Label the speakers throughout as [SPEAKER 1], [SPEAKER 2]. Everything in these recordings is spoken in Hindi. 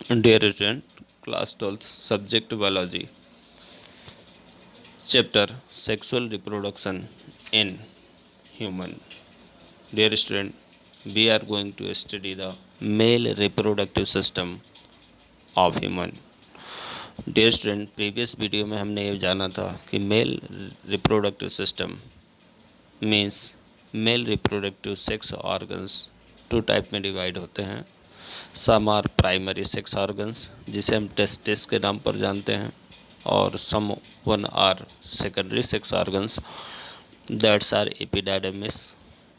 [SPEAKER 1] Dear student, class 12th, subject biology, chapter sexual reproduction in human. Dear student, we are going to study the male reproductive system of human. Dear student, previous video में हमने ये जाना था कि male reproductive system means male reproductive sex organs two type में डिवाइड होते हैं. Some are primary sex organs जिसे हम टेस्टिस के नाम पर जानते हैं, और some one are secondary sex organs that's are epididymis,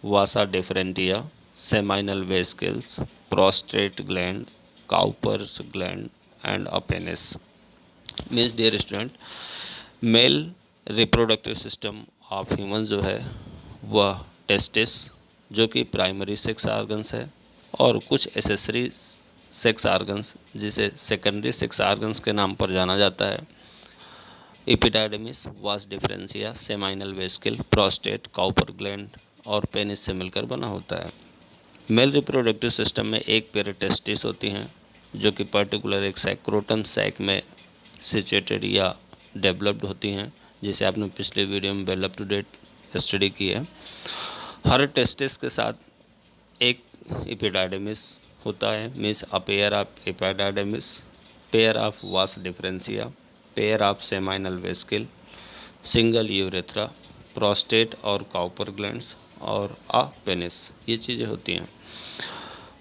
[SPEAKER 1] vasa differentia, seminal vesicles, prostate gland, Cowper's gland and a penis. Means dear student, male reproductive system of human जो है वह टेस्टिस जो कि प्राइमरी सेक्स ऑर्गन्स है, और कुछ एसेसरी सेक्स ऑर्गन्स जिसे सेकेंडरी सेक्स ऑर्गन्स के नाम पर जाना जाता है, एपिडाइडमिस, वास differentia, seminal vesicle, prostate, Cowper gland और पेनिस से मिलकर बना होता है. मेल रिप्रोडक्टिव सिस्टम में एक पेयर टेस्टिस होती हैं जो कि पर्टिकुलर एक सैक्रोटम सैक में सिचुएटेड या डेवलप्ड होती हैं, जिसे आपने पिछले वीडियो में well up to date study की है. हर टेस्टिस के साथ एक एपिडाइडमिस होता है, means a pair of epididymis, pair of vas differentia, pair of seminal vesicle, single urethra, prostate और काउपर ग्लैंड्स और अ पेनिस. ये चीज़ें होती हैं.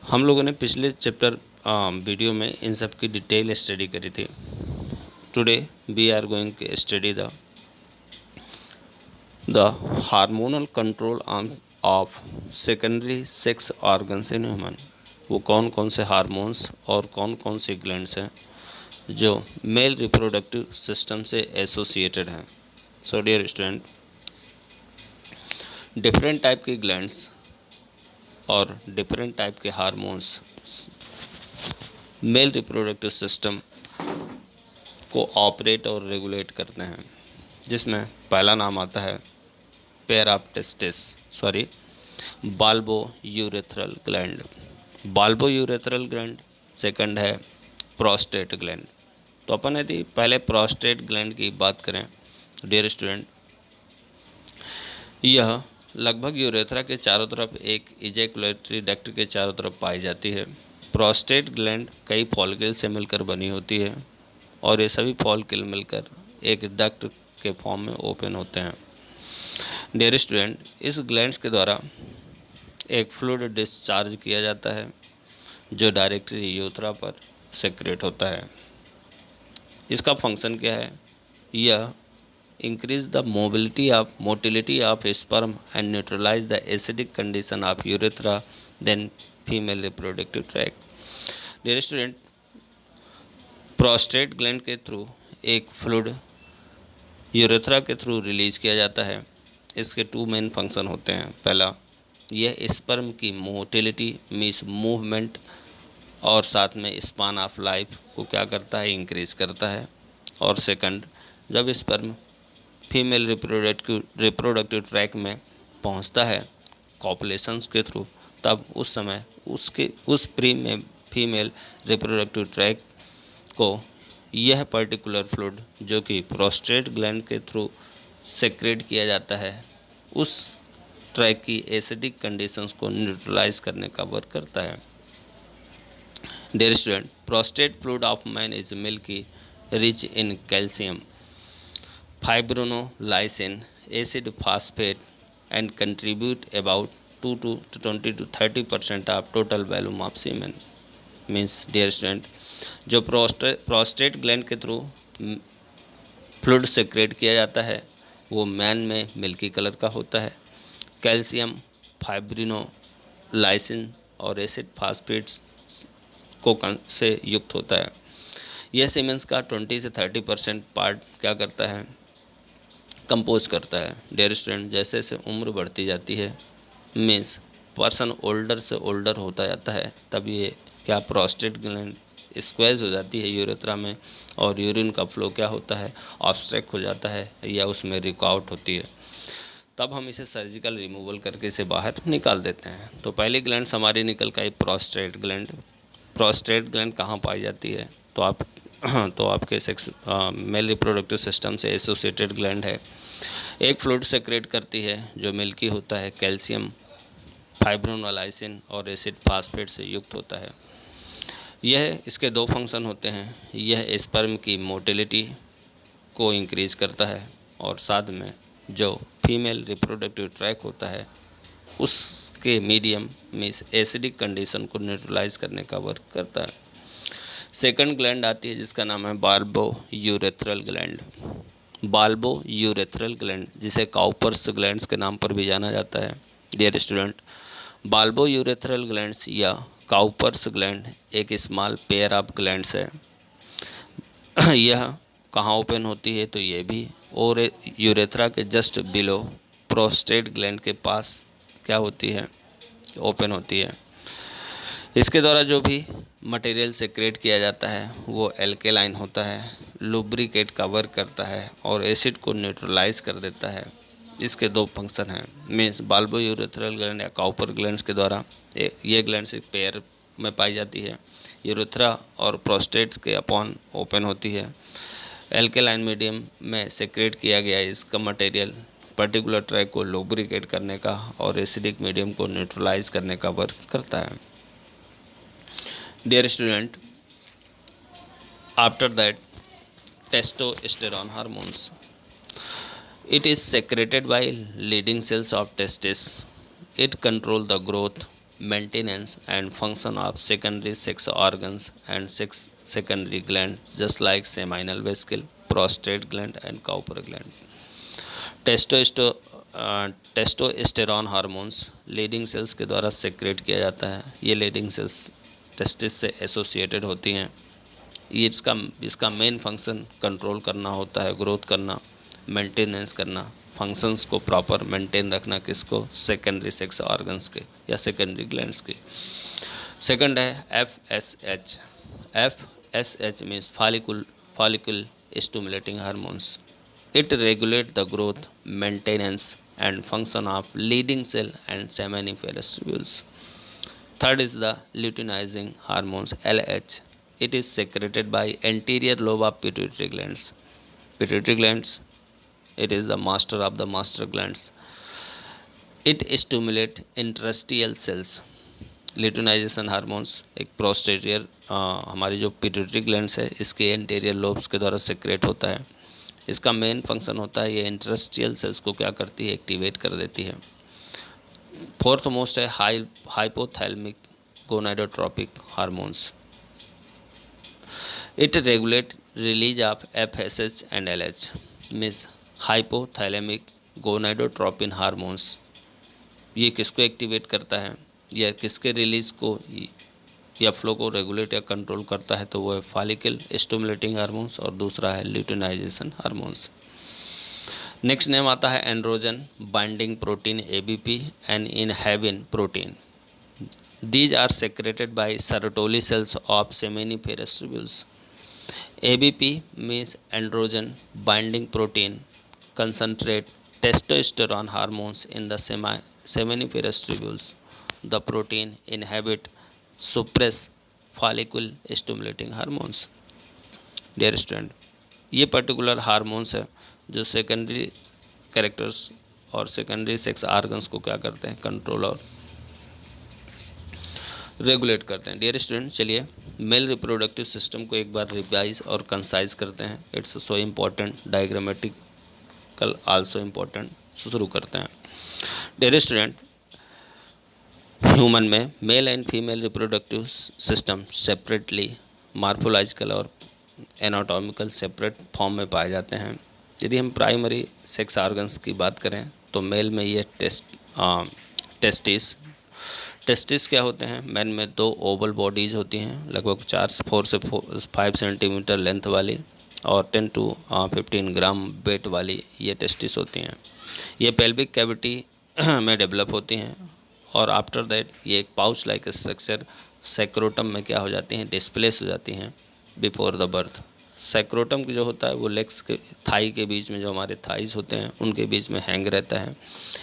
[SPEAKER 1] हम लोगों ने पिछले चैप्टर वीडियो में इन सब की डिटेल स्टडी करी थी. Today we are going to study the hormonal control of secondary sex organs in human. वो कौन कौन से हार्मोन्स और कौन कौन से ग्लैंड्स हैं जो मेल रिप्रोडक्टिव सिस्टम से एसोसिएटेड हैं. So dear student, different type के ग्लैंड्स और डिफरेंट टाइप के हार्मोन्स मेल रिप्रोडक्टिव सिस्टम को ऑपरेट और रेगुलेट करते हैं, जिसमें पहला नाम आता है pair of testis bulbo urethral gland. Bulbo urethral gland. Second है प्रोस्टेट ग्लैंड. तो अपन यदि पहले प्रोस्टेट ग्लैंड की बात करें, डियर स्टूडेंट, यह लगभग यूरेथ्रा के चारों तरफ एक इजैकुलेटरी डक्ट के चारों तरफ पाई जाती है. प्रोस्टेट ग्लैंड कई फॉलिकल से मिलकर बनी होती है, और ये सभी फॉलिकल मिलकर एक डक्ट के फॉर्म में ओपन होते हैं. डियर स्टूडेंट, इस ग्लैंड्स के द्वारा एक फ्लूइड डिस्चार्ज किया जाता है जो डायरेक्टली यूरेथ्रा पर सेक्रेट होता है. इसका फंक्शन क्या है? यह increase the motility of sperm and neutralise the acidic condition of urethra then female reproductive tract. Dear student, prostate gland के थ्रू एक फ्लूइड यूरेथ्रा के थ्रू रिलीज किया जाता है. इसके टू मेन फंक्शन होते हैं. पहला, यह स्पर्म की मोटिलिटी मीन्स मूवमेंट और साथ में स्पान ऑफ लाइफ को क्या करता है? इंक्रीज करता है. और सेकंड, जब स्पर्म फीमेल रिप्रोडक्टिव ट्रैक में पहुंचता है कॉपुलेशंस के थ्रू, तब उस समय उस फीमेल रिप्रोडक्टिव ट्रैक को यह पर्टिकुलर फ्लूइड जो कि प्रोस्टेट ग्लैंड के थ्रू सेक्रेट किया जाता है, उस ट्रैक की एसिडिक कंडीशंस को न्यूट्रलाइज करने का वर्क करता है. Dear student, prostate fluid of man is milky, rich in calcium, fibrinolysin, acid phosphate and contribute about 2 to 20 to 30% of total volume of semen. Means dear student, जो प्रोस्टेट ग्लैंड के थ्रू फ्लूइड सेक्रेट किया जाता है वो मैन में मिल्की कलर का होता है. कैल्शियम, फाइब्रिनोलाइसिन और एसिड फास्फेट्स से युक्त होता है. यह सीमेंस का 20 से 30% पार्ट क्या करता है? कंपोज करता है. डियर स्टूडेंट, जैसे जैसे उम्र बढ़ती जाती है, मीन्स पर्सन ओल्डर से ओल्डर होता जाता है, तब ये क्या प्रोस्टेट ग्लैंड स्क्वेज हो जाती है यूरेथ्रा में, और यूरिन का फ्लो क्या होता है? ऑब्स्ट्रक्ट हो जाता है या उसमें रिकआउट होती है. तब हम इसे सर्जिकल रिमूवल करके इसे बाहर निकाल देते हैं. तो पहली ग्लैंड हमारी निकल का प्रोस्टेट ग्लैंड. प्रोस्टेट ग्लैंड कहाँ पाई जाती है, तो आपके मेल रिप्रोडक्टिव सिस्टम से एसोसिएटेड ग्लैंड है। एक फ्लूइड सेक्रेट करती है जो मिल्की होता है, कैल्शियम, फाइब्रोनोलाइसिन और एसिड फास्फेट से युक्त होता है। इसके दो फंक्शन होते हैं। यह स्पर्म की मोटिलिटी को इंक्रीज करता है और साथ में जो फीमेल रिप्रोडक्टिव ट्रैक होता है उसके मीडियम में एसिडिक कंडीशन को न्यूट्रलाइज करने का वर्क करता है। सेकंड ग्लैंड आती है जिसका नाम है bulbo urethral gland. Bulbo urethral gland, जिसे काउपर्स ग्लैंड्स के नाम पर भी जाना जाता है। Dear student, bulbo urethral glands या काउपर्स ग्लैंड एक स्मॉल पेयर ऑफ ग्लैंड्स है। यह कहाँ ओपन होती है, तो ये भी और यूरेथ्रा के जस्ट बिलो प्रोस्टेट ग्लैंड के पास क्या होती है, ओपन होती है। इसके द्वारा जो भी मटेरियल सेक्रेट किया जाता है वो एल्केलाइन होता है, लुब्रिकेट का वर्क करता है और एसिड को न्यूट्रलाइज कर देता है। इसके दो फंक्शन हैं। मीन्स बाल्बो यूरेथ्रल ग्लैंड या काउपर ग्लैंड्स के द्वारा ये ग्लैंड्स एक पेयर में पाई जाती है। यूरेथ्रा और प्रोस्टेट्स के अपॉन ओपन होती है। एल्केलाइन मीडियम में सेक्रेट किया गया इसका मटेरियल पर्टिकुलर ट्रैक को लुब्रिकेट करने का और एसिडिक मीडियम को न्यूट्रलाइज करने का वर्क करता है। Dear student, after that testosterone hormones, it is secreted by leading cells of testes. It controls the growth, maintenance and function of secondary sex organs and secondary glands, just like seminal vesicle, prostate gland and Cowper gland. Testosterone hormones Leydig cells के द्वारा सेक्रेट किया जाता है। ये लीडिंग सेल्स टेस्टिस से एसोसिएटेड होती हैं। ये इसका मेन फंक्शन कंट्रोल करना होता है, ग्रोथ करना, मेंटेनेंस करना, फंक्शंस को प्रॉपर मेंटेन रखना, किसको, सेकेंडरी सेक्स ऑर्गन्स के या सेकेंडरी ग्लैंड्स के। सेकंड है FSH। FSH means follicle stimulating hormones. It regulates the growth, maintenance and function of leading cell and seminiferous tubules. Third is the luteinizing hormones LH. It is secreted by anterior lobe of pituitary glands. Pituitary glands, it is the master of the master glands. It stimulates interstitial cells. Luteinisation hormones एक प्रोस्टेरियर हमारी जो पिट्यूटरी ग्लैंड्स है इसके एंटीरियर लोब्स के द्वारा सेक्रेट होता है। इसका मेन फंक्शन होता है ये इंटरस्टियल सेल्स को क्या करती है, एक्टिवेट कर देती है। फोर्थ मोस्ट है hypothalamic gonadotropic hormones. It regulate release of FSH and LH। Means hypothalamic gonadotropin hormones ये किसको एक्टिवेट करता है या किसके रिलीज को या फ्लो को रेगुलेट या कंट्रोल करता है, तो वो है फॉलिकल स्टिमुलेटिंग हार्मोन्स और दूसरा है ल्यूटिनाइजेशन हार्मोन्स। नेक्स्ट नेम आता है androgen binding protein ABP and inhibin protein. These are secreted by Sertoli cells of seminiferous tubules. ABP means androgen binding protein concentrate testosterone hormones in the seminiferous tubules. The protein inhibit suppress follicle stimulating hormones. Dear student, ये पर्टिकुलर हार्मोन्स है जो सेकेंडरी कैरेक्टर्स और सेकेंडरी सेक्स आर्गन्स को क्या करते हैं, कंट्रोल और रेगुलेट करते हैं। डियर स्टूडेंट, चलिए मेल रिप्रोडक्टिव सिस्टम को एक बार रिवाइज और कंसाइज करते हैं। It's so important, diagrammatical also important. शुरू करते हैं। डियर स्टूडेंट, ह्यूमन में male and female reproductive system separately morphological और एनाटॉमिकल सेपरेट फॉर्म में पाए जाते हैं। यदि हम प्राइमरी सेक्स ऑर्गन्स की बात करें तो मेल में ये टेस्टिस क्या होते हैं, मैन में 2 ओवल बॉडीज होती हैं लगभग 4 से 5 सेंटीमीटर लेंथ वाली और 10 to 15 ग्राम वेट वाली ये टेस्टिस होती हैं। ये पेल्विक कैविटी में डेवलप होती हैं और आफ्टर दैट ये एक पाउच लाइक स्ट्रक्चर सैक्रोटम में क्या हो जाती हैं, डिस्प्लेस हो जाती हैं बिफोर द बर्थ। सैक्रोटम की जो होता है वो लेग्स के थाई के बीच में, जो हमारे थाइज होते हैं उनके बीच में हैंग रहता है।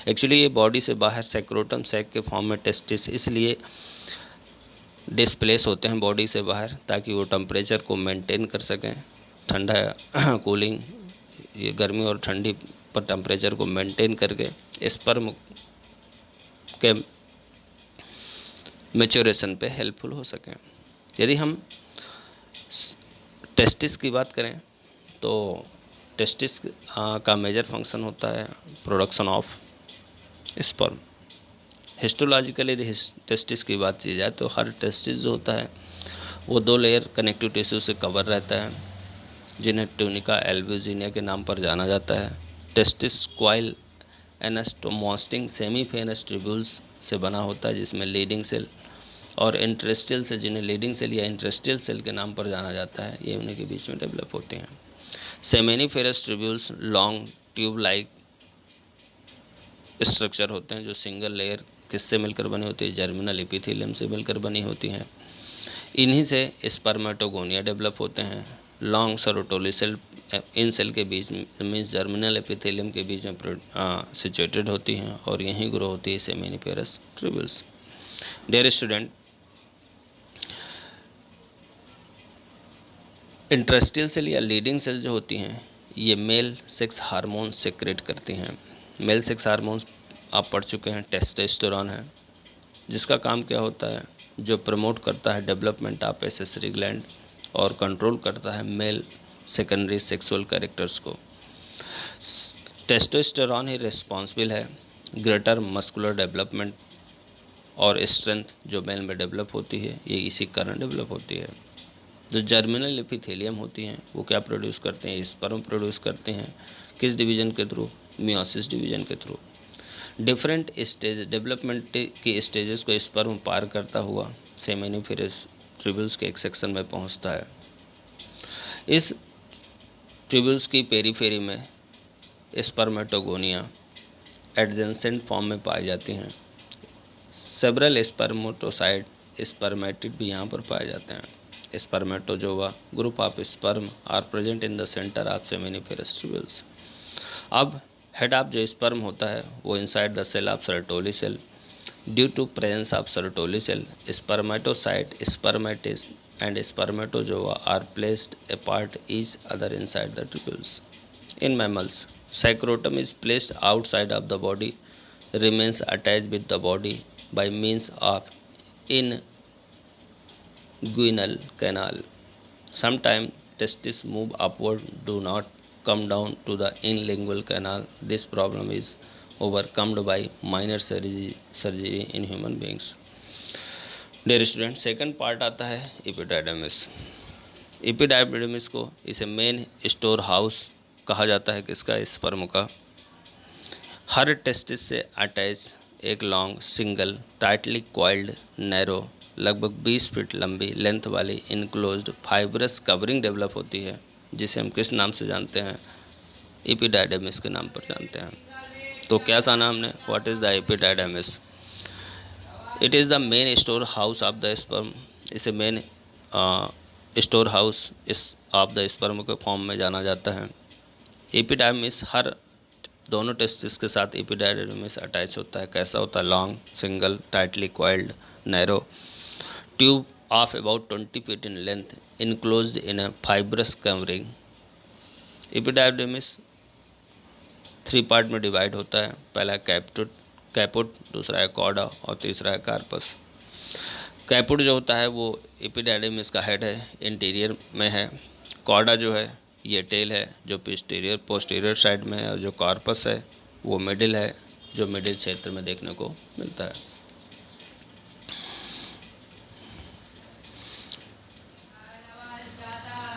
[SPEAKER 1] एक्चुअली ये बॉडी से बाहर सैक्रोटम सैक के फॉर्म में टेस्टिस इसलिए डिस्प्लेस होते हैं बॉडी से बाहर ताकि वो टेम्परेचर को मेंटेन कर सकें, ठंडा कूलिंग, ये गर्मी और ठंडी पर टेम्परेचर को मेंटेन करके स्पर्म के मैच्योरेशन पे हेल्पफुल हो सकें। यदि हम टेस्टिस की बात करें तो टेस्टिस का मेजर फंक्शन होता है प्रोडक्शन ऑफ स्पर्म। हिस्टोलॉजिकली यदि टेस्टिस की बात की जाए तो हर टेस्टिस जो होता है वो 2 लेयर कनेक्टिव टिश्यू से कवर रहता है, जिन्हें ट्यूनिका एल्ब्यूजिनिया के नाम पर जाना जाता है। टेस्टिस कॉइल एनास्टोमोस्टिक सेमीफेनस ट्यूब्यूल्स से बना होता है, जिसमें लीडिंग सेल और इंटरेस्टियल सेल, जिन्हें लीडिंग सेल या इंटरेस्टियल सेल के नाम पर जाना जाता है, ये उन्हीं के बीच में डेवलप होते हैं। Seminiferous tubules long tube like structure होते हैं जो सिंगल लेयर किससे मिलकर बनी होती है, जर्मिनल एपिथेलियम से मिलकर बनी होती हैं। इन्हीं से स्पर्मेटोगोनिया डेवलप होते हैं। लॉन्ग सेरोटोली सेल इन सेल के बीच मीन्स जर्मिनल एपिथेलियम के बीच में सिचुएटेड होती हैं और यहीं ग्रो होती है seminiferous tubules. Dear student, interstitial cell या लीडिंग सेल जो होती हैं ये मेल सेक्स हार्मोन्स सेक्रेट करती हैं। मेल सेक्स हार्मोन्स आप पढ़ चुके हैं, टेस्टोस्टेरोन है, जिसका काम क्या होता है, जो प्रमोट करता है डेवलपमेंट ऑफ पेसेसरी ग्लैंड और कंट्रोल करता है मेल सेकेंडरी सेक्सुअल कैरेक्टर्स को। टेस्टोस्टेरोन ही रिस्पॉन्सिबल है ग्रेटर मस्कुलर डेवलपमेंट और स्ट्रेंथ जो मेल में डेवलप होती है, ये इसी कारण डेवलप होती है। जो जर्मिनल एपिथेलियम होती हैं वो क्या प्रोड्यूस करते हैं, स्पर्म प्रोड्यूस करते हैं। किस डिवीजन के थ्रू, मियोसिस डिवीजन के थ्रू। डिफरेंट स्टेज डेवलपमेंट की स्टेजेस को स्पर्म पार करता हुआ सेमिनिफेरस ट्यूब्यूल्स के एक सेक्शन में पहुंचता है। इस ट्यूब्यूल्स की पेरीफेरी में स्पर्मेटोगोनिया एडजेंसेंट फॉर्म में पाई जाती हैं। सेवरल स्पर्मेटोसाइट स्पर्मेटिड भी यहाँ पर पाए जाते हैं। Spermatozoa group of sperm are present in the centre of seminiferous tubules. अब हेड ऑफ जो स्पर्म होता है वो inside the cell of Sertoli cell. Due to presence of Sertoli cell, spermatocyte, spermatids and spermatozoa are placed apart each other inside the tubules. In mammals, scrotum is placed outside of the body, remains attached with the body by means of inguinal canal. Sometimes testes move upward, do not come down to the inlingual canal. This problem is overcome by minor surgery in human beings. Dear student, second part आता है एपिडाइडमिस। एपिडाइडमिस को इसे मेन स्टोर हाउस कहा जाता है किसका, स्पर्म का। हर टेस्टिस से अटैच एक long single tightly coiled narrow लगभग 20 फीट लंबी लेंथ वाली इनक्लोज्ड फाइब्रस कवरिंग डेवलप होती है, जिसे हम किस नाम से जानते हैं, एपिडाइडमिस के नाम पर जानते हैं। तो क्या सा नाम है, what is the epididymis? It is the main store house of the sperm. इसे मेन स्टोर हाउस इस ऑफ द स्पर्म के फॉर्म में जाना जाता है। एपिडाइडमिस हर दोनों टेस्टिस के साथ एपिडाइडमिस अटैच होता है। कैसा होता है, long single tightly coiled narrow tube of about 20 feet in length enclosed in a fibrous covering. Epididymis 3 part में डिवाइड होता है। पहला कैपुट, दूसरा है कॉर्डा और तीसरा है कार्पस। कैपुट जो होता है वो एपिडाइडमिस का हेड है, इंटीरियर में है। कॉर्डा जो है ये टेल है जो पोस्टीरियर साइड में है, और जो कार्पस है वो मिडिल है जो मिडिल क्षेत्र में देखने को मिलता है।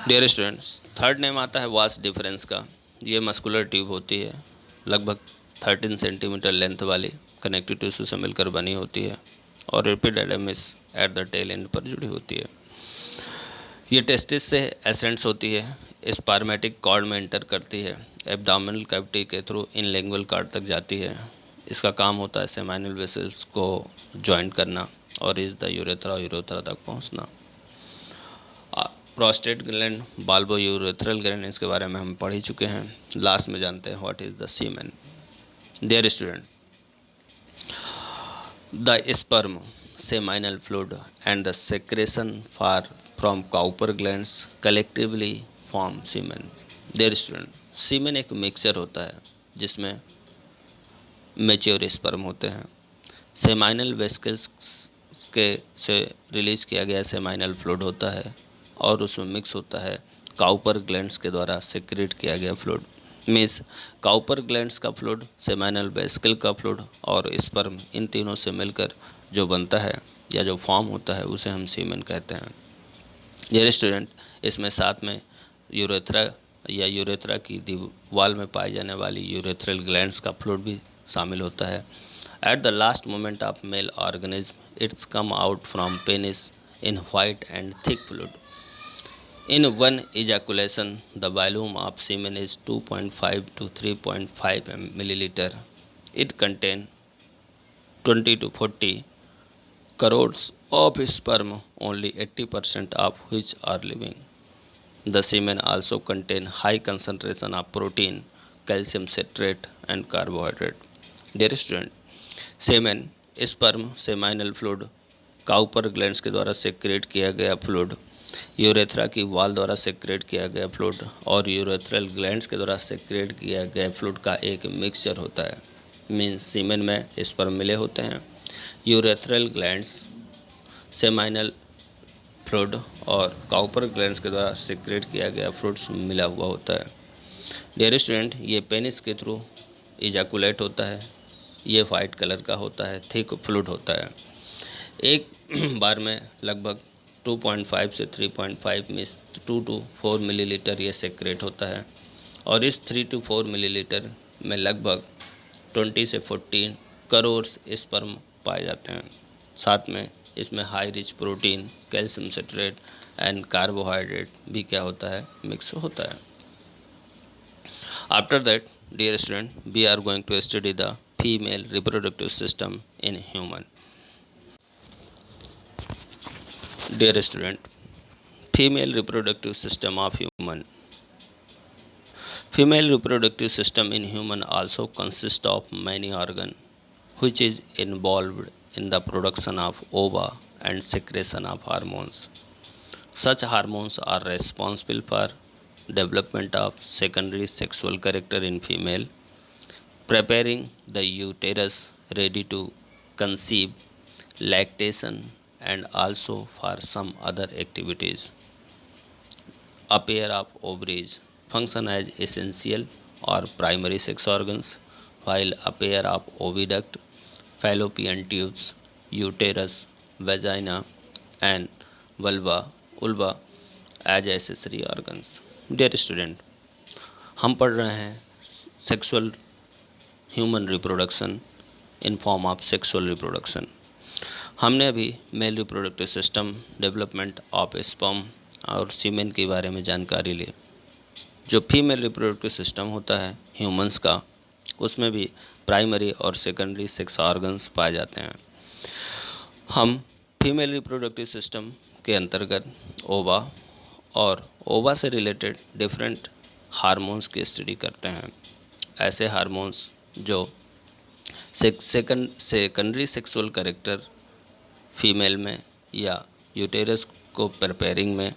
[SPEAKER 1] डियर स्टूडेंट्स, थर्ड नेम आता है वास डिफरेंस का। ये मस्कुलर ट्यूब होती है, लगभग 13 सेंटीमीटर लेंथ वाली, कनेक्टिव टिश्यू से मिलकर बनी होती है और epididymis at the tail end पर जुड़ी होती है। ये टेस्टिस से एसेंट्स होती है, स्पर्मेटिक कॉर्ड में एंटर करती है, एब्डोमिनल कैविटी के थ्रू इनलिंगुअल कॉर्ड तक जाती है। इसका काम होता है सेमाइनल वेसल्स को ज्वाइंट करना और इस द यूरेथ्रा तक पहुंचना। Prostate gland, bulbo urethral gland, इसके बारे में हम पढ़ ही चुके हैं। लास्ट में जानते हैं what is the semen. Dear student, the sperm seminal fluid and the secretion far from Cowper glands collectively form semen. Dear student, semen एक मिक्सचर होता है जिसमें मैच्योर स्पर्म होते हैं। सेमाइनल वेसिकल्स के से रिलीज किया गया सेमाइनल फ्लूइड होता है और उसमें मिक्स होता है काउपर ग्लैंड्स के द्वारा सेक्रेट किया गया फ्लूइड। मीन्स काउपर ग्लैंड्स का फ्लूइड, सेमाइनल वेसिकल का फ्लूइड और स्पर्म, इन तीनों से मिलकर जो बनता है या जो फॉर्म होता है उसे हम सीमेन कहते हैं। डियर स्टूडेंट, इसमें साथ में यूरेथ्रा या यूरेथ्रा की दीवार में पाई जाने वाली यूरेथ्रल ग्लैंड्स का फ्लूइड भी शामिल होता है। At the last moment of male organism, it's come out from penis in white and thick fluid. In one ejaculation, the volume of semen is 2.5 to 3.5 milliliter. It contains 20 to 40 crores of sperm, only 80% of which are living. The semen also contains high concentration of protein, calcium citrate, and carbohydrate. Dear student, semen, sperm, seminal fluid, Cowper glands के द्वारा सेक्रेट किया गया फ्लूइड, यूरेथ्रा की वॉल द्वारा सेक्रेट किया गया फ्लूइड और यूरेथ्रल ग्लैंड्स के द्वारा सेक्रेट किया गया फ्लूइड का एक मिक्सचर होता है। मीन्स सीमेन में स्पर्म मिले होते हैं, यूरेथ्रल ग्लैंड्स, सेमाइनल फ्लूइड और काउपर ग्लैंड्स के द्वारा सेक्रेट किया गया फ्लूइड मिला हुआ होता है। डियर स्टूडेंट, ये पेनिस के थ्रू इजैकुलेट होता है। ये वाइट कलर का होता है, थिक फ्लूइड होता है। एक बार में लगभग 2.5 से 3.5 मीन्स 2 to 4 मिलीलीटर ये सेक्रेट होता है और इस 3 to 4 मिलीलीटर में लगभग 20 से 14 करोड़ स्पर्म पाए जाते हैं। साथ में इसमें high rich protein, calcium citrate and carbohydrate भी क्या होता है, मिक्स होता है। After that, dear student, we are going to study the female reproductive system in human. Dear student, female reproductive system of human. Female reproductive system in human also consists of many organs which is involved in the production of ova and secretion of hormones. Such hormones are responsible for development of secondary sexual character in female, preparing the uterus ready to conceive, lactation, and also for some other activities. A pair of ovaries function as essential or primary sex organs, while a pair of oviduct, fallopian tubes, uterus, vagina, and vulva as accessory organs. Dear student, हम पढ़ रहे हैं sexual human reproduction in form of sexual reproduction. हमने अभी mail reproductive system, development of sperm और सीमेन के बारे में जानकारी ली। जो फीमेल रिप्रोडक्टिव सिस्टम होता है ह्यूमंस का, उसमें भी प्राइमरी और सेकेंडरी सेक्स ऑर्गन्स पाए जाते हैं। हम फीमेल रिप्रोडक्टिव सिस्टम के अंतर्गत ओवा और ओवा से रिलेटेड डिफरेंट हार्मोन्स की स्टडी करते हैं। ऐसे हार्मोन्स जो सेकेंडरी सेक्सुअल कैरेक्टर फीमेल में या यूटेरस को प्रिपेयरिंग में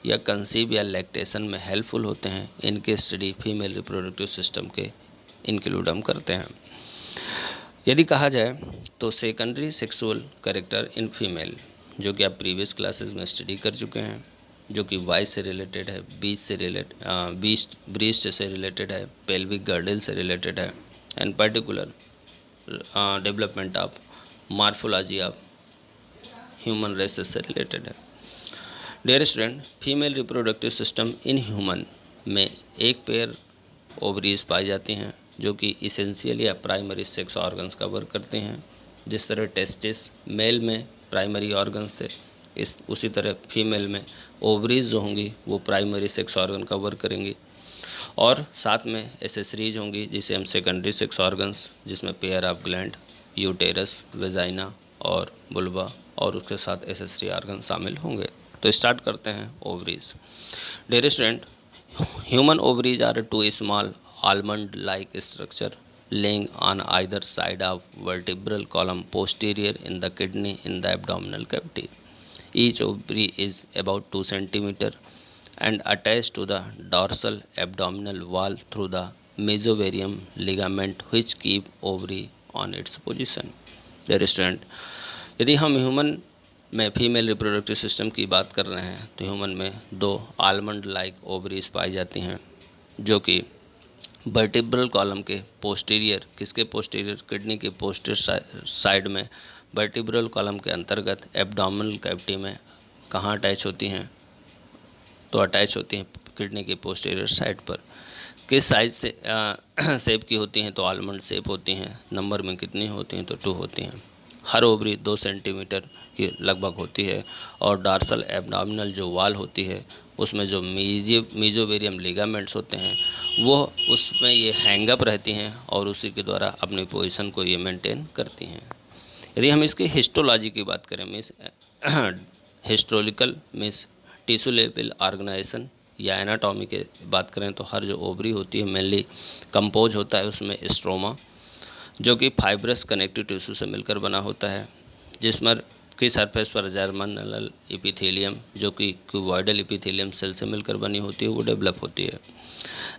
[SPEAKER 1] या कंसीव या लैक्टेशन में हेल्पफुल होते हैं, इनके स्टडी फीमेल रिप्रोडक्टिव सिस्टम के इंक्लूड हम करते हैं। यदि कहा जाए तो secondary sexual character in female, जो कि आप प्रीवियस क्लासेस में स्टडी कर चुके हैं, जो कि वाई से रिलेटेड है, ब्रीस्ट से रिलेटेड है, पेल्विक गर्डल से रिलेटेड है, and particular development of morphology of human races से रिलेटेड है। Dear student, female reproductive system in human में एक पेयर ओवरीज पाई जाती हैं जो कि इसेंशियल या प्राइमरी सेक्स ऑर्गन्स कवर करते हैं। जिस तरह टेस्टिस मेल में प्राइमरी ऑर्गन्स थे, उसी तरह फीमेल में ओवरीज जो होंगी वो प्राइमरी सेक्स ऑर्गन कवर करेंगी और साथ में एसेसरीज होंगी जिसे हम सेकेंडरी सेक्स ऑर्गन्स, जिसमें pair of gland, uterus, vagina और बुल्वा और उसके साथ एसेसरी ऑर्गन शामिल होंगे। तो स्टार्ट करते हैं ovaries. Dear student, human ovaries are two small almond like structure laying on either side of vertebral column posterior in the kidney in the abdominal cavity. Each ovary is about 2 cm and attached to the dorsal abdominal wall through the mesovarium ligament which keep ovary on its position. Dear student, यदि हम ह्यूमन में फीमेल रिप्रोडक्टिव सिस्टम की बात कर रहे हैं तो ह्यूमन में 2 आलमंड लाइक ओवरीज पाई जाती हैं जो कि वर्टिब्रल कॉलम के पोस्टीरियर, किसके पोस्टीरियर, किडनी के पोस्टीरियर साइड में वर्टिब्रल कॉलम के अंतर्गत एब्डोमिनल कैविटी में कहाँ अटैच होती हैं, तो अटैच होती हैं किडनी के पोस्टीरियर साइड पर। किस साइज से शेप की होती हैं, तो आलमंड शेप होती हैं। नंबर में कितनी होती हैं, तो 2 होती हैं। हर ओवरी 2 सेंटीमीटर की लगभग होती है और डार्सल एब्डोमिनल जो वाल होती है उसमें जो मीजोवेरियम लिगामेंट्स होते हैं वो उसमें ये हैंगअप रहती हैं और उसी के द्वारा अपनी पोजीशन को ये मेंटेन करती हैं। यदि हम इसकी हिस्टोलॉजी की बात करें, means historical means tissue level organisation या एनाटॉमी के बात करें तो हर जो ओवरी होती है मेनली कंपोज होता है उसमें स्ट्रोमा जो कि फाइब्रस कनेक्टिव टिश्यू से मिलकर बना होता है, जिसमें की सरफेस पर जर्मिनल एपिथेलियम जो कि क्यूबॉइडल एपिथेलियम सेल से मिलकर बनी होती है वो डेवलप होती है।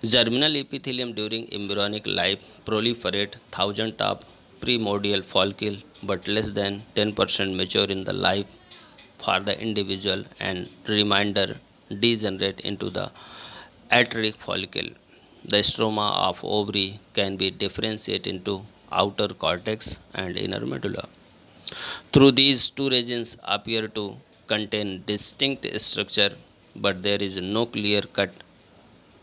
[SPEAKER 1] Germinal epithelium during embryonic life proliferate thousand of primordial follicle but less than 10% mature in the life for the individual and remainder degenerate into the ateric follicle. The stroma of ovary can be differentiated into outer cortex and inner medulla. Through these two regions appear to contain distinct structure, but there is no clear-cut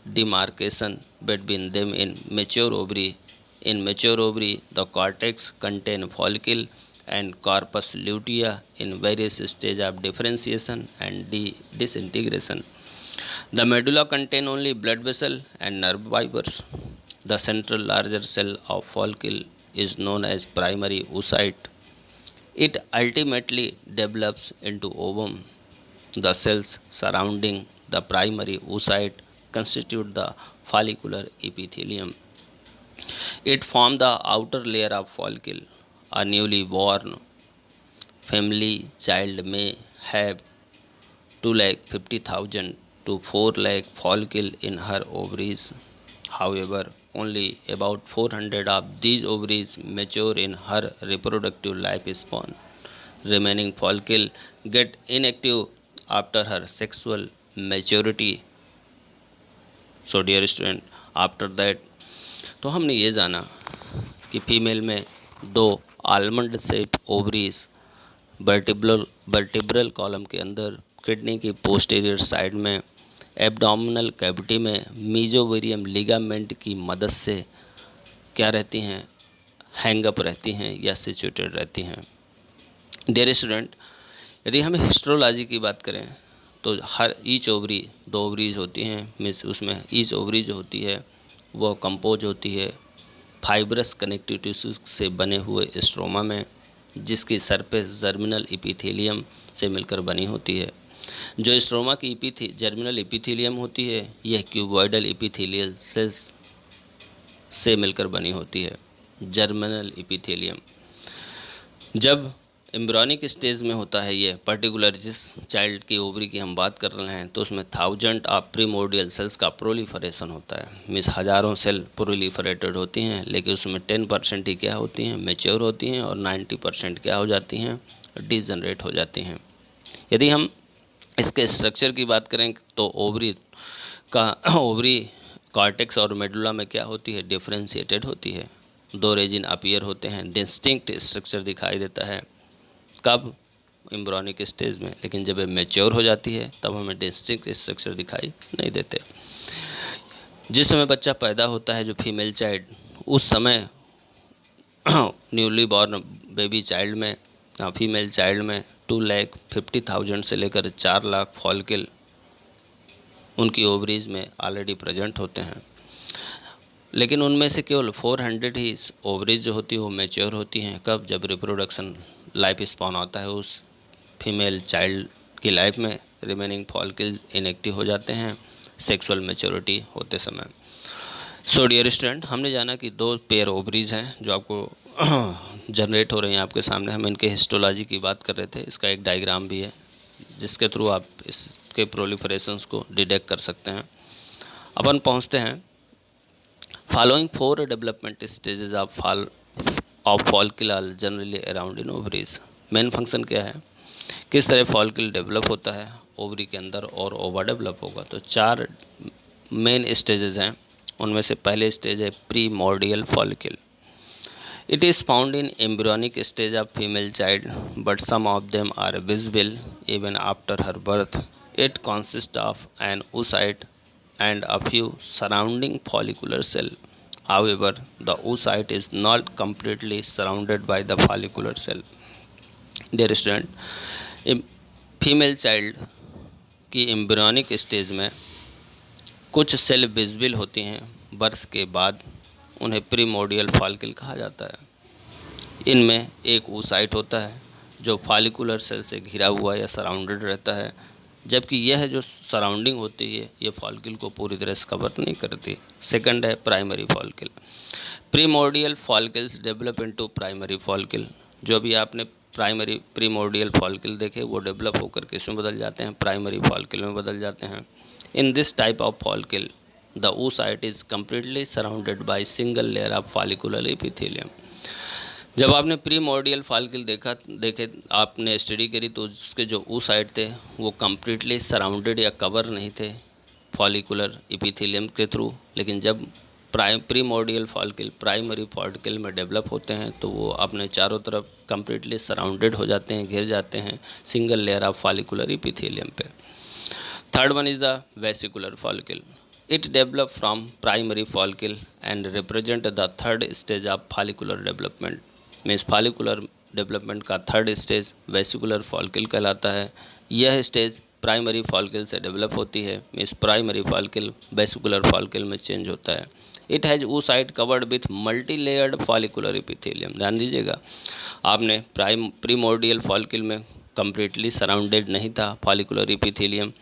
[SPEAKER 1] demarcation between them in mature ovary. In mature ovary, the cortex contain follicle and corpus lutea in various stages of differentiation and disintegration. The medulla contain only blood vessel and nerve fibers. The central larger cell of follicle is known as primary oocyte. It ultimately develops into ovum. The cells surrounding the primary oocyte constitute the follicular epithelium. It forms the outer layer of follicle. A newly born family child may have 250,000 to 4 lakh follicle in her ovaries. However, only about 400 of these ovaries mature in her reproductive lifespan. Remaining follicle get inactive after her sexual maturity. So dear student, after that तो हमने ये जाना कि फीमेल में 2 almond shape ovaries vertebral column के अंदर किडनी की पोस्टीरियर साइड में एब्डोमिनल कैविटी में मीजोवेरियम लिगामेंट की मदद से क्या रहती हैं, हैंगअप रहती हैं या सिचुएटेड रहती हैं। डियर स्टूडेंट, यदि हम हिस्टोलॉजी की बात करें तो हर ईच ओवरी 2 ओवरीज होती हैं, मीन्स उसमें ईच ओवरी जो होती है वो कंपोज होती है फाइब्रस कनेक्टिव टिश्यू से बने हुए स्ट्रोमा में, जिसकी सरफेस जर्मिनल एपिथेलियम से मिलकर बनी होती है। जो स्ट्रोमा की जर्मिनल एपिथेलियम होती है यह क्यूबॉइडल एपिथेलियल सेल्स से मिलकर बनी होती है। जर्मिनल एपिथेलियम जब एम्ब्रियोनिक स्टेज में होता है, ये पर्टिकुलर जिस चाइल्ड की ओवरी की हम बात कर रहे हैं तो उसमें 1000 ऑफ प्रीमोर्डियल सेल्स का प्रोलिफरेशन होता है, मीन्स हज़ारों सेल प्रोलिफरेटेड होती हैं, लेकिन उसमें 10% ही क्या होती हैं, मैच्योर होती हैं और 90% क्या हो जाती हैं, डिजनरेट हो जाती हैं। यदि हम इसके स्ट्रक्चर की बात करें तो ओवरी कॉर्टेक्स और मेडुला में क्या होती है, डिफरेंशिएटेड होती है। 2 रीजन अपीयर होते हैं, डिस्टिंक्ट स्ट्रक्चर दिखाई देता है कब, एम्ब्रियोनिक स्टेज में, लेकिन जब ये मैच्योर हो जाती है तब हमें डिस्टिंक्ट स्ट्रक्चर दिखाई नहीं देते। जिस समय बच्चा पैदा होता है जो फीमेल चाइल्ड, उस समय न्यूली बॉर्न बेबी चाइल्ड में फीमेल चाइल्ड में 250,000 से लेकर 4 लाख फॉलिकल उनकी ओवरीज में ऑलरेडी प्रेजेंट होते हैं, लेकिन उनमें से केवल 400 ही ओवरीज जो होती है वो मैच्योर होती हैं कब, जब रिप्रोडक्शन लाइफ स्पॉन आता है उस फीमेल चाइल्ड की लाइफ में। रिमेनिंग फॉलिकल इनएक्टिव हो जाते हैं सेक्सुअल मैच्योरिटी होते समय। सो डियर स्टूडेंट, हमने जाना कि दो पेयर ओवरीज हैं जो आपको जनरेट हो रहे हैं आपके सामने। हम इनके हिस्टोलॉजी की बात कर रहे थे। इसका एक डायग्राम भी है जिसके थ्रू आप इसके प्रोलिफरेशंस को डिटेक्ट कर सकते हैं। अपन पहुंचते हैं following 4 development stages of follicle are generally around in ovaries. Main function क्या है, किस तरह फॉलिकल डेवलप होता है ओवरी के अंदर और ओवा डेवलप होगा। तो 4 मेन स्टेजेस हैं। उनमें से पहले स्टेज है primordial follicle. It is found in embryonic stage of female child but some of them are visible even after her birth. It consist of an oocyte and a few surrounding follicular cell. However, the oocyte is not completely surrounded by the follicular cell. Dear student, female child की एम्ब्रियोनिक स्टेज में कुछ सेल विजिबल होती हैं। बर्थ के बाद उन्हें प्रीमोर्डियल फॉलिकल कहा जाता है। इनमें एक oocyte होता है जो फॉलिकुलर सेल से घिरा हुआ या सराउंडेड रहता है, जबकि यह जो सराउंडिंग होती है ये फॉलिकल को पूरी तरह से कवर नहीं करती। सेकंड है primary follicle. Primordial follicles develop into primary follicle. जो भी आपने प्रीमोर्डियल फॉलिकल देखे वो डेवलप होकर किस में बदल जाते हैं, प्राइमरी फॉलिकल में बदल जाते हैं। In this type of follicle the oocyte is completely surrounded by single layer of follicular epithelium. जब आपने प्रीमोर्डियल फॉलिकल देखे आपने स्टडी करी तो उसके जो oocyte थे वो कम्प्लीटली सराउंडेड या कवर नहीं थे फॉलिकुलर एपिथेलियम के थ्रू। लेकिन जब प्रीमोर्डियल फॉलिकल प्राइमरी फॉलिकल में डेवलप होते हैं तो वो अपने चारों तरफ कम्प्लीटली सराउंडेड हो जाते हैं, घिर जाते हैं single layer of follicular epithelium पे। Third one is the vesicular follicle. It develop from primary follicle and represent the third stage of follicular development. Means follicular development का थर्ड स्टेज वेसिकुलर फॉलिकल कहलाता है। यह स्टेज प्राइमरी फॉलिकल से डेवलप होती है। Means primary follicle vesicular follicle में चेंज होता है। It has oocyte covered with multi layered follicular epithelium. ध्यान दीजिएगा, आपने प्रीमोर्डियल फॉलिकल में कम्प्लीटली सराउंडेड नहीं था फॉलिकुलर एपिथेलियम।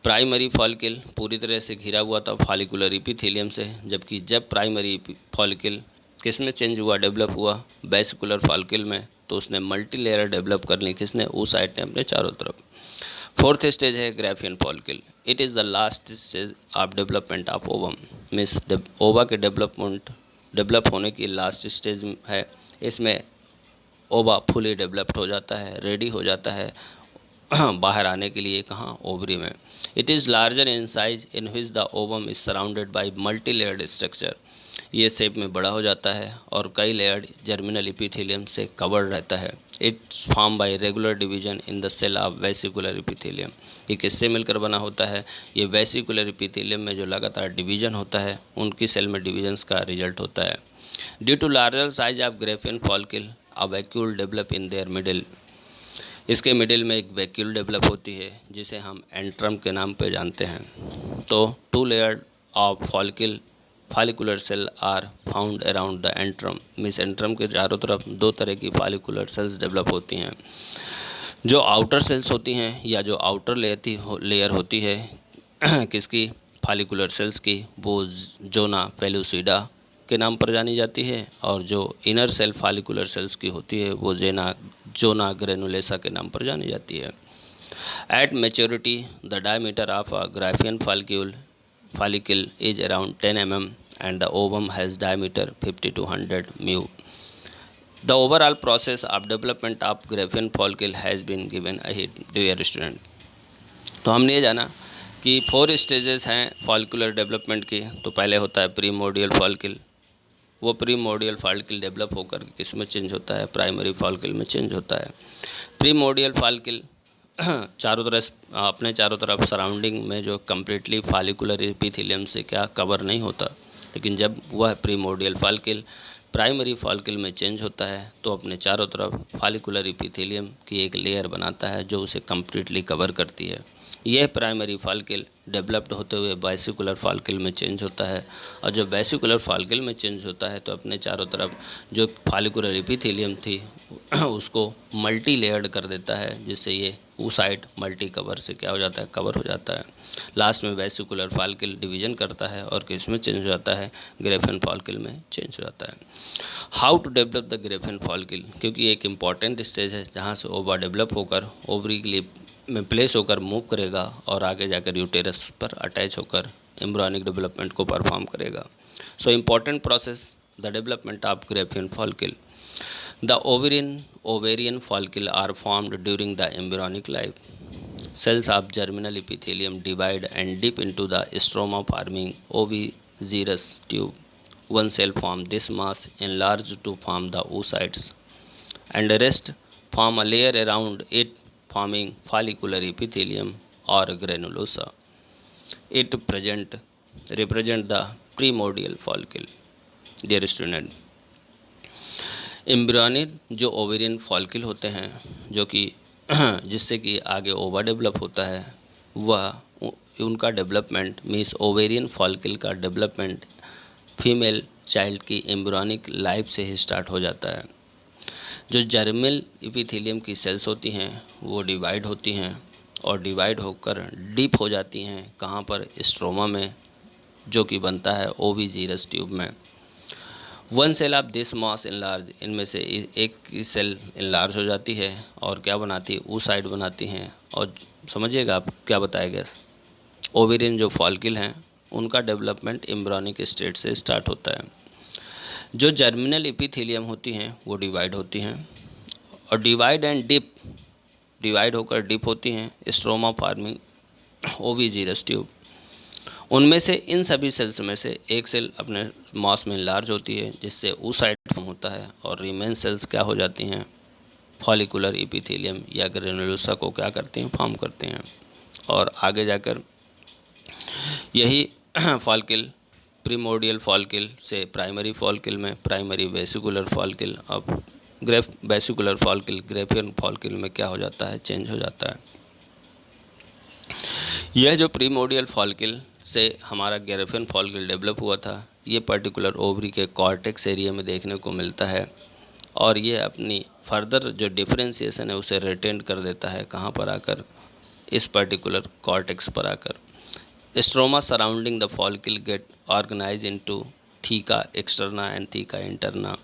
[SPEAKER 1] प्राइमरी फॉलिकल पूरी तरह से घिरा हुआ था फॉलिकुलर एपिथेलियम से, जबकि जब प्राइमरी फॉलिकल किस में चेंज हुआ, डेवलप हुआ वेसिकुलर फॉलिकल में, तो उसने मल्टी लेयर डेवलप कर ली। किसने, oocyte ने अपने चारों तरफ। फोर्थ स्टेज है Graafian follicle. It is the last stage of development of ovum. Means ओवा के डेवलप होने की लास्ट स्टेज है। इसमें ओवा फुली डेवलप्ड हो जाता है, रेडी हो जाता है बाहर आने के लिए। कहाँ, ओवरी में। It is larger in size in which the ovum is surrounded by multi layered structure. ये शेप में बड़ा हो जाता है और कई लेयर्ड जर्मिनल एपिथेलियम से कवर्ड रहता है। It's form by regular division in the cell of vesicular epithelium. ये किससे मिलकर बना होता है, ये वेसिकुलर एपिथेलियम में जो लगातार डिवीजन होता है उनकी सेल में डिवीजन्स का रिजल्ट होता है। Due to larger size of Graafian follicle a vacuole develop in their middle. इसके मिडिल में एक वैक्यूल डेवलप होती है जिसे हम एंट्रम के नाम पे जानते हैं। तो 2 layer of follicular cell are found around the antrum. Means antrum के चारों तरफ 2 तरह की फॉलिकुलर सेल्स डेवलप होती हैं। जो आउटर सेल्स होती हैं या जो आउटर लेयर होती है किसकी, फॉलिकुलर सेल्स की, वो जोना पेलुसिडा के नाम पर जानी जाती है। और जो इनर सेल फॉलिकुलर सेल्स की होती है वो जोना ग्रेनुलेसा के नाम पर जानी जाती है। Eight maturity the diameter of a Graafian follicle is around 10 mm and the ovum has diameter 50 to 100 mu. The overall process of development of Graafian follicle has been given ahead, dear student. तो हमने ये जाना कि 4 स्टेजेस हैं फॉलिकुलर डेवलपमेंट की। तो पहले होता है प्रीमोर्डियल फॉलिकल। वो प्रीमोर्डियल फॉलिकल डेवलप होकर किस में चेंज होता है, प्राइमरी फॉलिकल में चेंज होता है। प्रीमोर्डियल फॉलिकल अपने चारों तरफ सराउंडिंग में जो कम्प्लीटली फॉलिकुलर एपिथेलियम से क्या कवर नहीं होता। लेकिन जब वह प्रीमोर्डियल फॉलिकल प्राइमरी फॉलिकल में चेंज होता है तो अपने चारों तरफ फॉलिकुलर एपिथेलियम की एक लेयर बनाता है जो उसे कम्प्लीटली कवर करती है। यह प्राइमरी फॉलिकल डेवलप्ड होते हुए वेसिकुलर फॉलिकल में चेंज होता है, और जब वेसिकुलर फॉलिकल में चेंज होता है तो अपने चारों तरफ जो फॉलिकुलर एपिथेलियम थी उसको मल्टी लेयर्ड कर देता है, जिससे ये ऊसाइड मल्टी कवर से क्या हो जाता है, कवर हो जाता है। लास्ट में वेसिकुलर फॉलिकल डिवीजन करता है और किस में चेंज हो जाता है, ग्रेफिन फॉलिकल में चेंज हो जाता है। How to develop the Graafian follicle, क्योंकि एक इम्पॉर्टेंट स्टेज है जहाँ से ओवा डेवलप होकर ओवरी के लिए में प्लेस होकर मूव करेगा और आगे जाकर यूटेरस पर अटैच होकर एम्ब्रियोनिक डेवलपमेंट को परफॉर्म करेगा। So important process the development of Graafian follicle. The ovarian follicle are formed during the embryonic life. Cells of germinal epithelium divide and dip into the stroma forming ovigerous tube. One cell forms this mass enlarged to form the oocytes, and the rest form a layer around it forming follicular epithelium or granulosa. It represent the primordial follicle. Dear student, embryonic जो ओवेरियन फॉलिकल होते हैं, जो कि जिससे कि आगे ओवा डेवलप होता है, वह उनका डेवलपमेंट मीन्स ओवेरियन फॉलिकल का डेवलपमेंट फीमेल चाइल्ड की एम्ब्रियोनिक लाइफ से ही स्टार्ट हो जाता है। जो जर्मिनल एपिथेलियम की सेल्स होती हैं वो डिवाइड होती हैं और डिवाइड होकर डीप हो जाती हैं, कहाँ पर, स्ट्रोमा में, जो कि बनता है ओविजीरस ट्यूब में। One cell of this mass enlarge, इनमें से एक की सेल इनलार्ज हो जाती है और क्या बनाती है, oocyte बनाती हैं। और समझिएगा आप क्या बताया गया, ओवेरियन जो फॉलिकल हैं उनका डेवलपमेंट एम्ब्रियोनिक स्टेट से स्टार्ट होता है। जो जर्मिनल एपिथेलियम होती हैं वो डिवाइड होती हैं और डिवाइड होकर डिप होती हैं स्ट्रोमा फॉर्मिंग ओविजीरस ट्यूब। उनमें से इन सभी सेल्स में से एक सेल अपने मास में लार्ज होती है, जिससे oocyte फॉर्म होता है, और रिमेन सेल्स क्या हो जाती हैं, फॉलिकुलर एपिथेलियम या ग्रेनुलोसा को क्या करते हैं, फॉर्म करते हैं। और आगे जाकर यही फॉलिकल प्रीमोर्डियल फॉलिकल से प्राइमरी फॉलिकल में, प्राइमरी वेसिकुलर फॉलिकल, अब वेसिकुलर फॉलिकल ग्रेफिन फॉलिकल में क्या हो जाता है, चेंज हो जाता है। यह जो प्रीमोर्डियल फॉलिकल से हमारा ग्रेफिन फॉलिकल डेवलप हुआ था, ये पर्टिकुलर ओवरी के कॉर्टेक्स एरिया में देखने को मिलता है, और ये अपनी फर्दर जो डिफरेंशिएशन है उसे रिटेन कर देता है, कहाँ पर आकर, इस पर्टिकुलर कॉर्टेक्स पर आकर। Stroma surrounding the follicle get organise into theca externa and theca interna.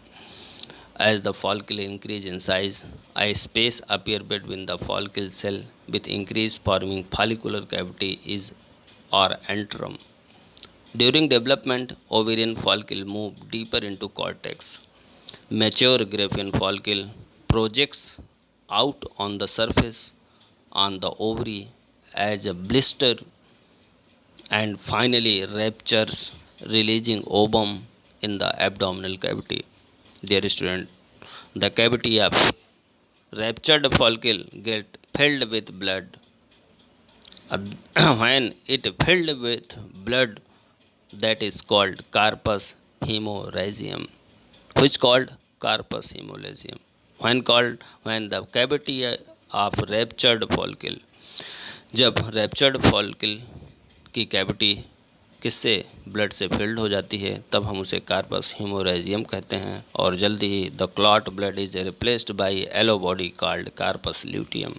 [SPEAKER 1] As the follicle increase in size, a space appear between the follicle cell with increase forming follicular cavity is or antrum. During development, ovarian follicle move deeper into cortex. Mature Graafian follicle projects out on the surface on the ovary as a blister and finally ruptures, releasing ovum in the abdominal cavity. Dear student, the cavity of ruptured follicle get filled with blood. When it filled with blood, that is called corpus hemoragium. Which called corpus hemoragium. When the cavity of ruptured follicle, जब ruptured follicle की कैविटी किससे, ब्लड से फिल्ड हो जाती है, तब हम उसे कार्पस हीमोरेजियम कहते हैं। और जल्दी ही the clot blood is replaced by yellow body called corpus luteum,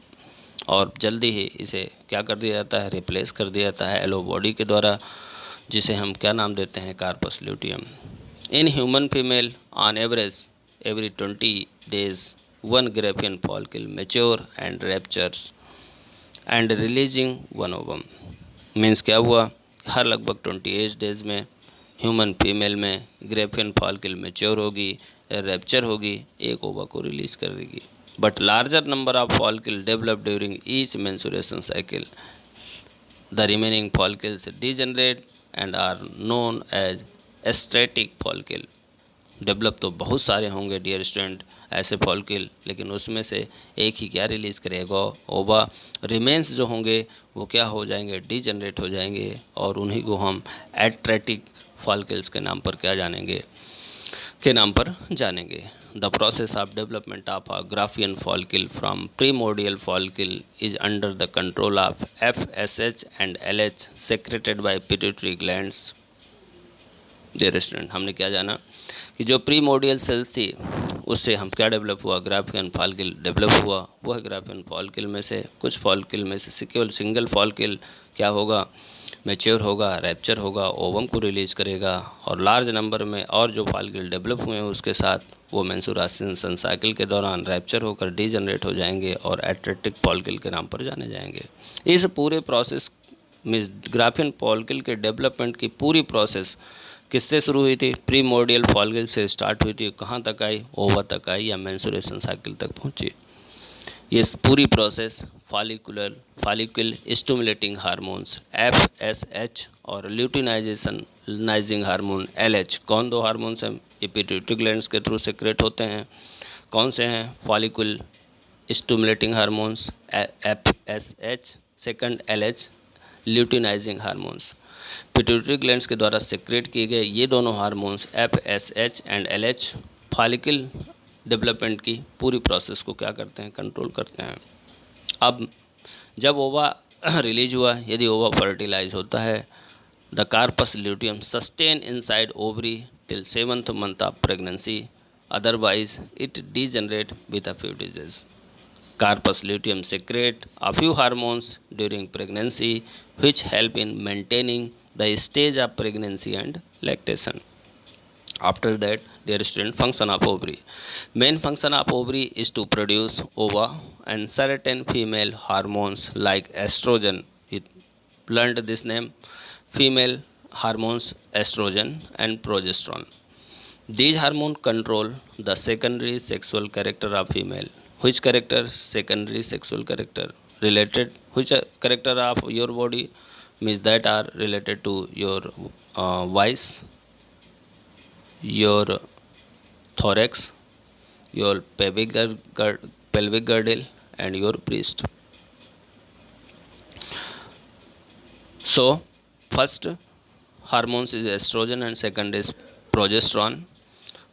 [SPEAKER 1] और जल्दी ही इसे क्या कर दिया जाता है, रिप्लेस कर दिया जाता है येलो बॉडी के द्वारा, जिसे हम क्या नाम देते हैं, corpus luteum. In human female on average every 20 days one Graafian follicle mature and ruptures and releasing one ovum. Means क्या हुआ, हर लगभग 28 डेज में ह्यूमन फीमेल में ग्रेफियन फॉलिकल मैच्योर होगी, रैप्चर होगी, एक ओवा को रिलीज कर देगी। But larger number of follicle develop during each menstruation cycle. The remaining follicles degenerate and are known as atretic follicle. Develop तो बहुत सारे होंगे डियर स्टूडेंट ऐसे फॉलिकल, लेकिन उसमें से एक ही क्या रिलीज़ करेगा, ओवा। रिमेंस जो होंगे वो क्या हो जाएंगे, डीजनरेट हो जाएंगे, और उन्हीं को हम एट्रेटिक फॉलिकल्स के नाम पर क्या जानेंगे, के नाम पर जानेंगे। the process of development of a Graafian follicle from primordial follicle is under the control of FSH and LH secreted by pituitary glands. Dear student, हमने क्या जाना कि जो प्रीमोडियल सेल्स थी उससे हम क्या डेवलप हुआ, ग्राफियन फॉलिकल डेवलप हुआ। वह ग्राफियन फॉलिकल में से कुछ फॉलिकल में से केवल सिंगल फॉलिकल क्या होगा, मैच्योर होगा, रैप्चर होगा, ओवम को रिलीज करेगा, और लार्ज नंबर में और जो फॉलिकल डेवलप हुए हैं उसके साथ वो मेंस्ट्रुएशन साइकिल के दौरान रैप्चर होकर डीजनरेट हो जाएंगे और एट्रेटिक फॉलिकल के नाम पर जाने जाएंगे। इस पूरे प्रोसेस में ग्राफियन फॉलिकल के डेवलपमेंट की पूरी प्रोसेस किससे शुरू हुई थी? प्रीमोडियल फॉलिकल से स्टार्ट हुई थी। कहाँ तक आई? ओवा तक आई या मेंस्ट्रुएशन साइकिल तक पहुँची। ये पूरी process follicle stimulating hormones FSH और ल्यूटिनाइजिंग हार्मोन LH, कौन दो हार्मोन्स हैं? ये पिट्यूटरी ग्लैंड्स के थ्रू सेक्रेट होते हैं। कौन से हैं? Follicle stimulating hormones FSH, second LH luteinising hormones. Pituitary glands के द्वारा सेक्रेट किए गए ये दोनों hormones FSH and LH follicle development की पूरी प्रोसेस को क्या करते हैं? कंट्रोल करते हैं। अब जब ओवा रिलीज हुआ, यदि ओवा फर्टिलाइज होता है, the corpus luteum sustain inside ovary till 7th month of pregnancy, otherwise it degenerate with a few disease. Carpus luteum secrete a few hormones during pregnancy which help in maintaining the stage of pregnancy and lactation. After that, dear student, function of ovary. Main function of ovary is to produce ova and certain female hormones like estrogen. It learned this name, female hormones estrogen and progesterone. These hormones control the secondary sexual character of female. Which character? Secondary sexual character. Related, which character of your body means that are related to your voice, your thorax, your pelvic girdle and your breast. So first hormones is estrogen and second is progesterone.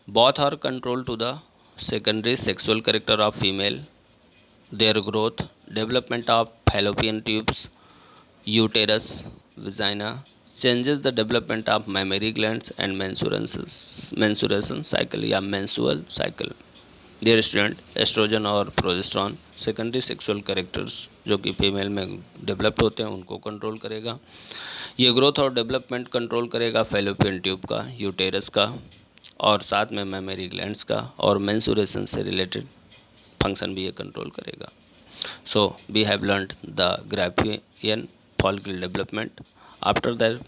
[SPEAKER 1] Both are controlled to the secondary sexual character of female, their growth, development of fallopian tubes, uterus, vagina, changes the development of mammary glands and menstruation cycle या menstrual cycle. Dear student, oestrogen और प्रोजेस्ट्रॉन सेकेंडरी सेक्सुअल कैरेक्टर्स जो कि फीमेल में डेवलप होते हैं उनको कंट्रोल करेगा। ये ग्रोथ और डेवलपमेंट कंट्रोल करेगा फैलोपियन ट्यूब का, यूटेरस का और साथ में मेमोरी ग्लैंड्स का, और मेंस्ट्रुएशन से रिलेटेड फंक्शन भी ये कंट्रोल करेगा। So we have learned the Graafian follicle development, after that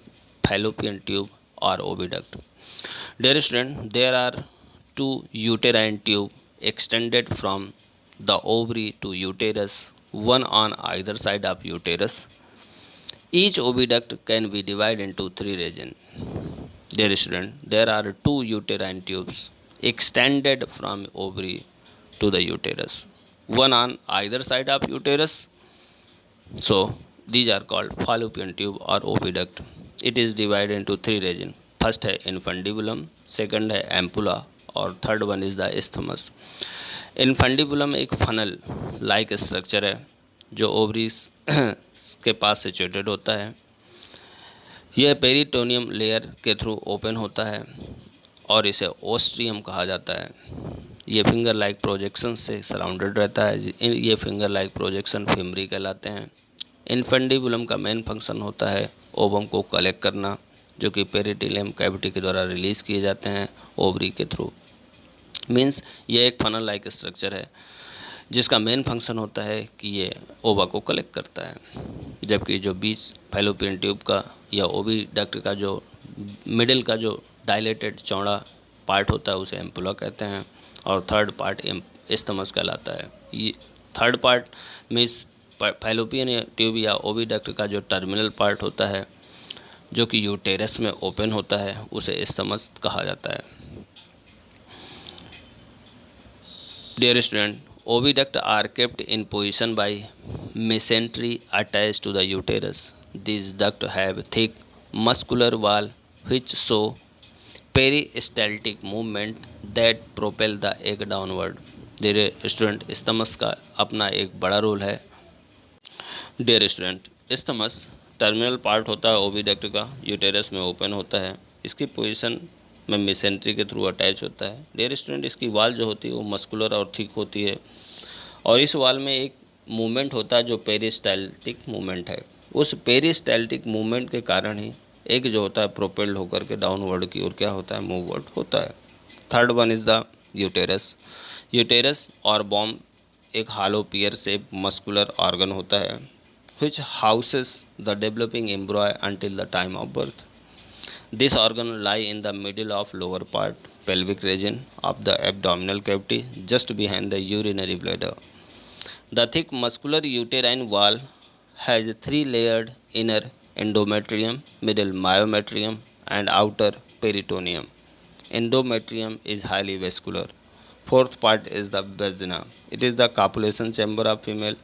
[SPEAKER 1] fallopian tube और oviduct. Dear student, there are 2 uterine tube extended from the ovary to uterus, one on either side of uterus. Each oviduct can be divided into 3 regions. Dear student, there are 2 uterine tubes extended from ovary to the uterus, one on either side of uterus. So these are called fallopian tube or oviduct. It is divided into 3 regions. First है infundibulum, second है ampulla और third one is the isthmus. Infundibulum एक फनल लाइक स्ट्रक्चर है जो ओवरीज के पास सिचुएटेड होता है। यह पेरिटोनियम लेयर के थ्रू ओपन होता है और इसे ओस्ट्रियम कहा जाता है। ये फिंगर लाइक प्रोजेक्शन से सराउंडेड रहता है। ये फिंगर लाइक प्रोजेक्शन फिमरी कहलाते हैं। इन्फंडिबुलम का मेन फंक्शन होता है ओवम को कलेक्ट करना, जो कि पेरिटोनियम कैविटी के द्वारा रिलीज़ किए जाते हैं ओवरी के थ्रू। मीन्स ये एक फनल लाइक स्ट्रक्चर है जिसका मेन फंक्शन होता है कि ये ओवा को कलेक्ट करता है, जबकि जो बीच फैलोपियन ट्यूब का या ओविडक्ट का जो मिडिल का जो डायलेटेड चौड़ा पार्ट होता है उसे एम्पुला कहते हैं, और थर्ड पार्ट isthmus कहलाता है। ये third part means fallopian tube या ओविडक्ट का जो टर्मिनल पार्ट होता है जो कि यूटेरस में ओपन होता है उसे isthmus कहा जाता है। Dear student, oviduct are kept in position by mesentery attached to the uterus. These ducts have thick muscular wall which show peristaltic movement that propel the egg downward. Dear student, isthmus का अपना एक बड़ा रोल है। Dear student, isthmus terminal part होता है ओविडक्ट का, यूटेरस में ओपन होता है। इसकी पोजीशन में मेसेंट्री के थ्रू अटैच होता है। डियर स्टूडेंट, इसकी वाल जो होती है वो मस्कुलर और थिक होती है, और इस वाल में एक मूवमेंट होता है जो पेरिस्टाल्टिक मूवमेंट है। उस पेरिस्टाल्टिक मूवमेंट के कारण ही एग जो होता है प्रोपेल्ड होकर के डाउनवर्ड की ओर क्या होता है, मूववर्ड होता है। Third one is the uterus. Uterus और बॉम्ब एक हालो पियर शेप मस्कुलर ऑर्गन होता है which houses the developing embryo until the time of birth. This organ lie in the middle of lower part pelvic region of the abdominal cavity just behind the urinary bladder. The thick muscular uterine wall has three layered inner endometrium, middle myometrium and outer peritoneum. Endometrium is highly vascular. Fourth part is the vagina. It is the copulation chamber of female.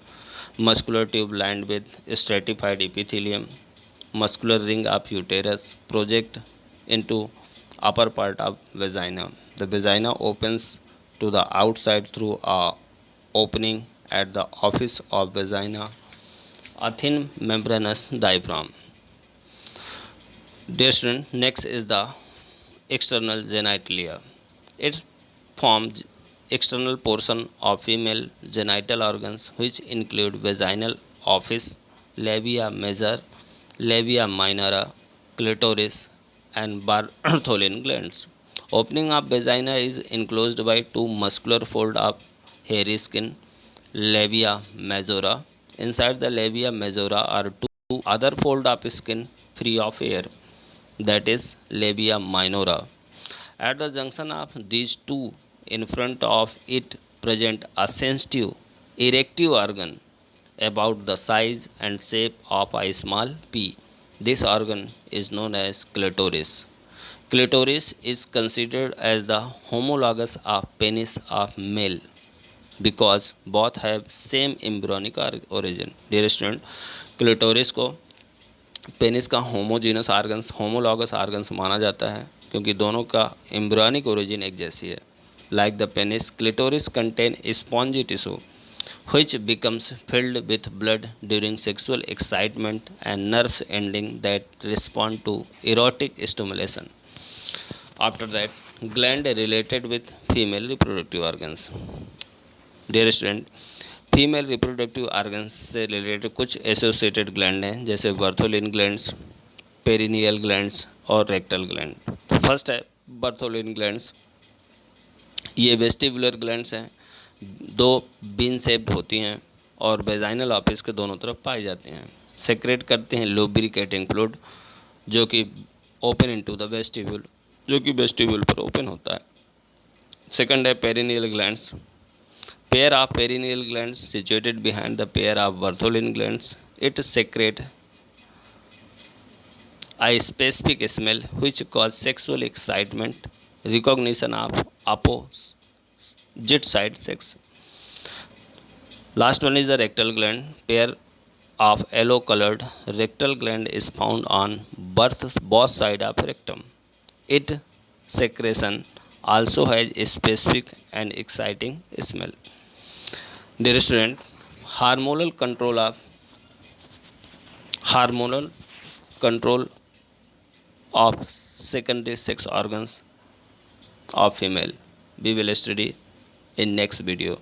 [SPEAKER 1] Muscular tube lined with stratified epithelium. Muscular ring of uterus project into upper part of vagina. The vagina opens to the outside through a opening at the office of vagina, a thin membranous diaphragm. Dear student, next is the external genitalia. It forms external portion of female genital organs which include vaginal office, labia major, labia minora, clitoris and Bartholin glands. Opening of vagina is enclosed by two muscular fold of hairy skin, labia majora. Inside the labia majora are two other fold of skin free of air, that is labia minora. At the junction of these two, in front of it present a sensitive erective organ about the size and shape of a small pea. This organ is known as clitoris. Clitoris is considered as the homologous of penis of male because both have same embryonic origin. Dear student, clitoris को पेनिस का होमोजीनस आर्गन्स, होमोलॉगस आर्गन्स माना जाता है क्योंकि दोनों का एम्ब्रियोनिक ओरिजिन एक जैसी है। Like the penis, clitoris contain spongy tissue which becomes filled with blood during sexual excitement and nerves ending that respond to erotic stimulation. After that, gland related with female reproductive organs. Dear student, female reproductive organs से रिलेटेड कुछ एसोसिएटेड ग्लैंड हैं जैसे बर्थोलिन ग्लैंड्स, पेरिनियल ग्लैंड्स और रेक्टल ग्लैंड। तो फर्स्ट है बर्थोलिन ग्लैंड्स। ये वेस्टिबुलर ग्लैंड्स हैं, दो बीन शेप्ड होती हैं और वेजाइनल ऑफिस के दोनों तरफ पाई जाती हैं। सेक्रेट करते हैं लुब्रिकेटिंग फ्लूइड जो कि ओपन इनटू द वेस्टिब्यूल, जो कि वेस्टिब्यूल पर ओपन होता है। सेकंड है perineal glands. Pair of perineal glands situated behind the pair of Bartholin glands. It secrete a specific smell which cause sexual excitement, recognition of opposite side sex. Last one is the rectal gland. Pair of yellow colored rectal gland is found on both sides of rectum. Its secretion also has a specific and exciting smell. Dear student, hormonal control of secondary sex organs of female we will study in next video.